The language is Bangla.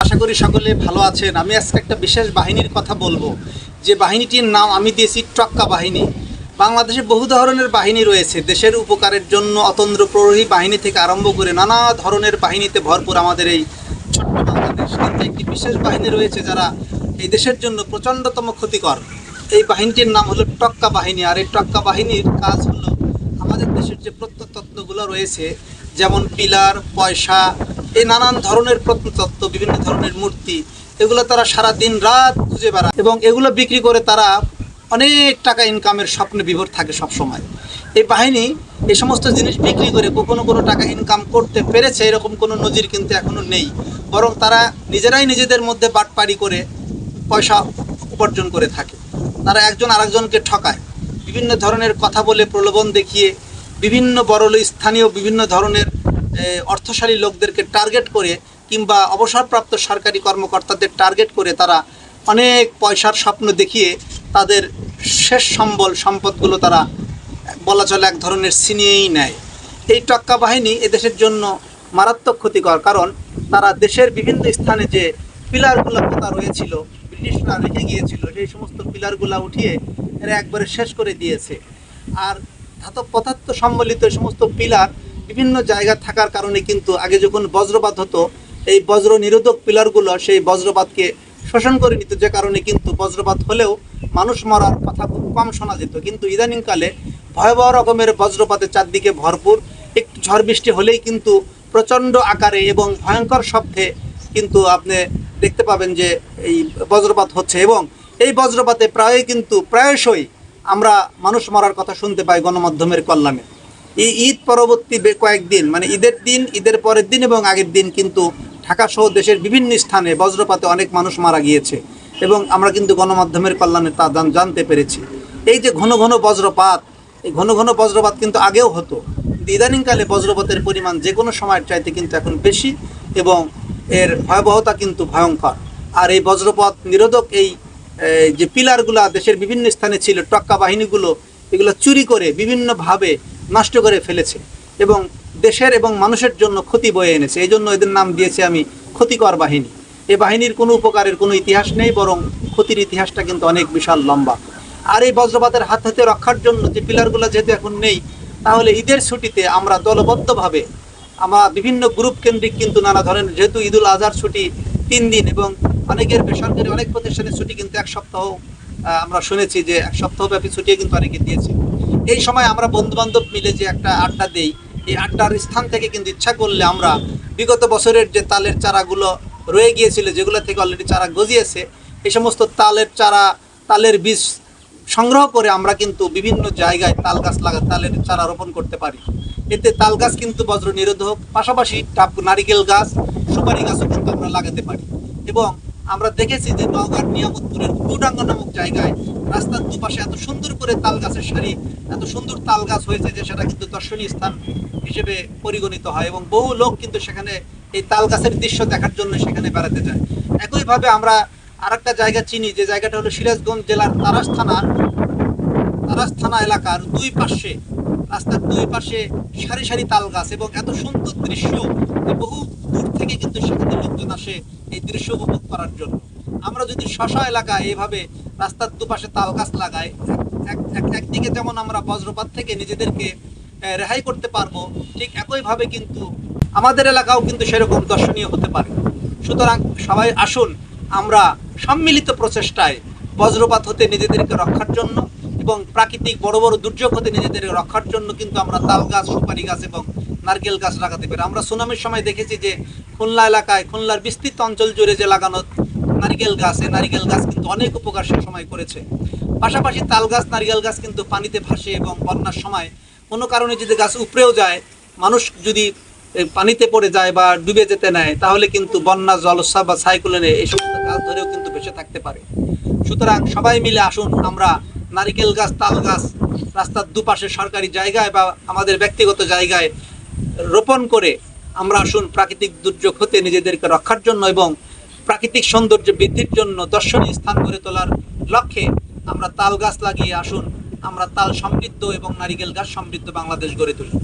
আশা করি সকলে ভালো আছেন। আমি আজকে একটা বিশেষ বাহিনীর কথা বলবো, যে বাহিনীটির নাম আমি দিয়েছি টক্কা বাহিনী। বাংলাদেশে বহু ধরনের বাহিনী রয়েছে, দেশের উপকারের জন্য অতন্দ্র প্রহরী বাহিনী থেকে আরম্ভ করে নানা ধরনের বাহিনীতে ভরপুর আমাদের এই ছোট্ট বাংলাদেশ। কিন্তু একটি বিশেষ বাহিনী রয়েছে যারা এই দেশের জন্য প্রচণ্ডতম ক্ষতিকর। এই বাহিনীটির নাম হলো টক্কা বাহিনী। আর এই টক্কা বাহিনীর কাজ হলো আমাদের দেশের যে প্রত্নতত্ত্বগুলো রয়েছে, যেমন পিলার, পয়সা, এই নানান ধরনের প্রত্নতত্ত্ব, বিভিন্ন ধরনের মূর্তি, এগুলো তারা সারা দিন রাত খুঁজে বেড়ায় এবং এগুলো বিক্রি করে তারা অনেক টাকা ইনকামের স্বপ্নে বিভোর থাকে সব সময়। এই বাহিনী এই সমস্ত জিনিস বিক্রি করে কোনো টাকা ইনকাম করতে পেরেছে এরকম কোনো নজির কিন্তু এখনও নেই। বরং তারা নিজেরাই নিজেদের মধ্যে বাটপাড়ি করে পয়সা উপার্জন করে থাকে। তারা একজন আরেকজনকে ঠকায়, বিভিন্ন ধরনের কথা বলে, প্রলোভন দেখিয়ে, বিভিন্ন স্থানীয় বিভিন্ন ধরনের অর্থশালী লোকদেরকে টার্গেট করে কিংবা অবসরপ্রাপ্ত সরকারি কর্মকর্তাদের টার্গেট করে তারা অনেক পয়সার স্বপ্ন দেখিয়ে তাদের শেষ সম্পদগুলো তারা বলা চলে এক ধরনের ছিনিয়েই নেয়। এই টক্কা বাহিনী এদেশের জন্য মারাত্মক ক্ষতিকর, কারণ তারা দেশের বিভিন্ন স্থানে যে পিলারগুলো পোতা রয়েছিল, ব্রিটিশরা রেখে গিয়েছিল, সেই সমস্ত পিলারগুলো উঠিয়ে এরা একবারে শেষ করে দিয়েছে। আর ধাতব পদার্থ সম্বলিত সমস্ত পিলার বিভিন্ন জায়গায় থাকার কারণে কিন্তু আগে যখন বজ্রপাত হতো, এই বজ্র নিরোধক পিলারগুলো সেই বজ্রপাতকে শোষণ করে নিত, যে কারণে কিন্তু বজ্রপাত হলেও মানুষ মরার কথা খুব কম শোনা যেত। কিন্তু ইদানিংকালে ভয়াবহ রকমের বজ্রপাতের চারদিকে ভরপুর, একটু ঝড় বৃষ্টি হলেই কিন্তু প্রচণ্ড আকারে এবং ভয়ঙ্কর শব্দে কিন্তু আপনি দেখতে পাবেন যে এই বজ্রপাত হচ্ছে। এবং এই বজ্রপাতে প্রায়শই আমরা মানুষ মরার কথা শুনতে পাই গণমাধ্যমের কল্যাণে। এই ঈদ পরবর্তী কয়েকদিন, মানে ঈদের দিন, ঈদের পরের দিন এবং আগের দিন কিন্তু ঢাকা সহ দেশের বিভিন্ন স্থানে বজ্রপাতে অনেক মানুষ মারা গিয়েছে এবং আমরা কিন্তু গণমাধ্যমের কল্যাণে তা জানতে পেরেছি। এই যে ঘন ঘন বজ্রপাত, এই ঘন ঘন বজ্রপাত কিন্তু আগেও হতো, কিন্তু ইদানিংকালে বজ্রপাতের পরিমাণ যে কোনো সময়ের চাইতে কিন্তু এখন বেশি এবং এর ভয়াবহতা কিন্তু ভয়ঙ্কর। আর এই বজ্রপাত নিরোধক এই যে পিলারগুলো দেশের বিভিন্ন স্থানে ছিল, টক্কা বাহিনীগুলো এগুলো চুরি করে বিভিন্নভাবে নষ্ট করে ফেলেছে এবং দেশের এবং মানুষের জন্য ক্ষতি বয়ে এনেছে। এই জন্য এদের নাম দিয়েছি আমি ক্ষতিকর বাহিনী। এই বাহিনীর কোনো উপকারের কোনো ইতিহাস নেই, বরং ক্ষতির ইতিহাসটা কিন্তু অনেক বিশাল লম্বা। আর এই বজ্রপাতের হাত হতে রক্ষার জন্য যে পিলারগুলো যেহেতু এখন নেই, তাহলে ঈদের ছুটিতে আমরা দলবদ্ধভাবে আমরা বিভিন্ন গ্রুপ কেন্দ্রিক কিন্তু নানা ধরনের, যেহেতু ঈদুল আজহার ছুটি 3 দিন এবং অনেকের বেসরকারি অনেক প্রতিষ্ঠানের ছুটি কিন্তু 1 সপ্তাহ, আমরা শুনেছি যে 1 সপ্তাহব্যাপী ছুটি কিন্তু অনেকে দিয়েছে। এই সময় আমরা বন্ধুবান্ধব মিলে যে একটা আড্ডা দেই, এই আড্ডার স্থান থেকে কিন্তু ইচ্ছা করলে আমরা বিগত বছরের যে তালের চারাগুলো রয়ে গিয়েছিল, যেগুলো থেকে অলরেডি চারা গজিয়েছে, এই সমস্ত তালের বীজ সংগ্রহ করে আমরা কিন্তু বিভিন্ন জায়গায় তালের চারা রোপণ করতে পারি। এতে তাল গাছ কিন্তু বজ্র নিরোধক, পাশাপাশি নারিকেল গাছ, সুপারি গাছও কিন্তু আমরা লাগাতে পারি। এবং আমরা দেখেছি যে নওগাঁর নিয়ামতপুরের কুডাঙ্গা নামক জায়গায় রাস্তার দুপাশে এত সুন্দর করে তাল গাছের সারি, এত সুন্দর তাল গাছ হয়েছে যে সেটা কিন্তু দর্শনীয় স্থান হিসেবে পরিগণিত হয় এবং বহু লোক কিন্তু সেখানে এই তাল গাছের দৃশ্য দেখার জন্য সেখানে বেড়াতে যায়। একইভাবে আমরা আরেকটা জায়গা চিনি, যে জায়গাটা হলো সিরাজগঞ্জ জেলার তারাস থানা এলাকার রাস্তার দুই পাশে সারি সারি তাল গাছ এবং এত সুন্দর দৃশ্য যে বহু দূর থেকে কিন্তু সেখানে লোকজন আসে এই দৃশ্য উপভোগ করার জন্য। আমরা যদি শশা এলাকায় এইভাবে রাস্তার দুপাশে তাল গাছ লাগাই, একদিকে যেমন আমরা বজ্রপাত থেকে নিজেদেরকে রেহাই করতে পারবো, ঠিক একইভাবে কিন্তু আমাদের এলাকাও কিন্তু সেরকম দর্শনীয় হতে পারে। সুতরাং সবাই আসুন আমরা সম্মিলিত প্রচেষ্টায় বজ্রপাত হতে নিজেদেরকে রক্ষার জন্য এবং প্রাকৃতিক বড় বড় দুর্যোগ হতে নিজেদের রক্ষার জন্য কিন্তু আমরা তাল গাছ, সুপারি গাছ এবং নারকেল গাছ লাগাতে পারি। আমরা সুনামির সময় দেখেছি যে খুলনা এলাকায়, খুলনার বিস্তৃত অঞ্চল জুড়ে যে লাগানো নারকেল গাছ, এই নারকেল গাছ কিন্তু অনেক উপকার সে সময় করেছে। পাশাপাশি তাল গাছ, নারকেল গাছ কিন্তু পানিতে ভাসে এবং বন্যার সময় কোনো কারণে যদি গাছ উপড়েও যায়, মানুষ যদি পানিতে পড়ে যায় বা ডুবে যেতে নেয়, তাহলে কিন্তু বন্যা, জলোচ্ছ্বাস বা সাইক্লোনে এই সমস্ত গাছ ধরেও কিন্তু বেঁচে থাকতে পারে। সুতরাং সবাই মিলে আসুন আমরা নারিকেল গাছ, তাল গাছ রাস্তার দুপাশে সরকারি জায়গায় বা আমাদের ব্যক্তিগত জায়গায় রোপণ করে আমরা আসুন প্রাকৃতিক দুর্যোগ হতে নিজেদেরকে রক্ষার জন্য এবং প্রাকৃতিক সৌন্দর্য বৃদ্ধির জন্য দর্শনীয় স্থান গড়ে তোলার লক্ষ্যে আমরা তাল গাছ লাগিয়ে আসুন আমরা তাল সমৃদ্ধ এবং নারিকেল গাছ সমৃদ্ধ বাংলাদেশ গড়ে তুলি।